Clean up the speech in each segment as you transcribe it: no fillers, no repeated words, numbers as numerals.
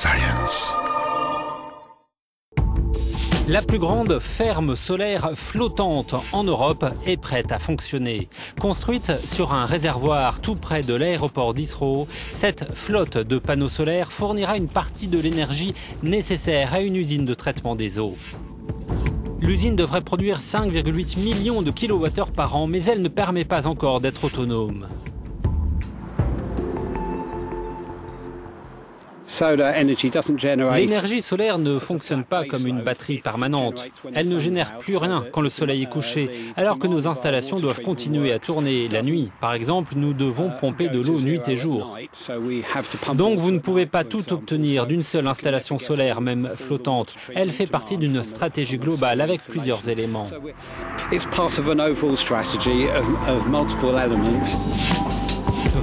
science. La plus grande ferme solaire flottante en Europe est prête à fonctionner. Construite sur un réservoir tout près de l'aéroport d'Heathrow, cette flotte de panneaux solaires fournira une partie de l'énergie nécessaire à une usine de traitement des eaux. L'usine devrait produire 5,8 millions de kilowattheures par an, mais elle ne permet pas encore d'être autonome. L'énergie solaire ne fonctionne pas comme une batterie permanente. Elle ne génère plus rien quand le soleil est couché, alors que nos installations doivent continuer à tourner la nuit. Par exemple, nous devons pomper de l'eau nuit et jour. Donc vous ne pouvez pas tout obtenir d'une seule installation solaire, même flottante. Elle fait partie d'une stratégie globale avec plusieurs éléments.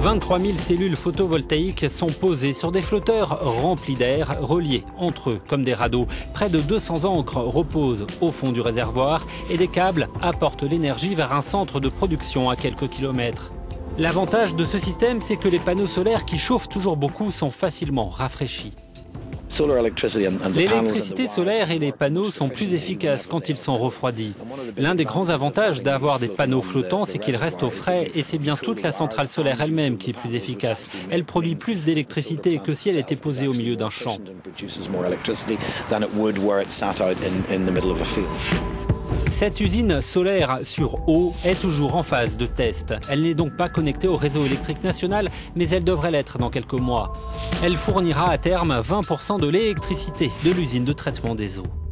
23 000 cellules photovoltaïques sont posées sur des flotteurs remplis d'air, reliés entre eux comme des radeaux. Près de 200 ancres reposent au fond du réservoir et des câbles apportent l'énergie vers un centre de production à quelques kilomètres. L'avantage de ce système, c'est que les panneaux solaires qui chauffent toujours beaucoup sont facilement rafraîchis. L'électricité solaire et les panneaux sont plus efficaces quand ils sont refroidis. L'un des grands avantages d'avoir des panneaux flottants, c'est qu'ils restent au frais et c'est bien toute la centrale solaire elle-même qui est plus efficace. Elle produit plus d'électricité que si elle était posée au milieu d'un champ. Cette usine solaire sur eau est toujours en phase de test. Elle n'est donc pas connectée au réseau électrique national, mais elle devrait l'être dans quelques mois. Elle fournira à terme 20% de l'électricité de l'usine de traitement des eaux.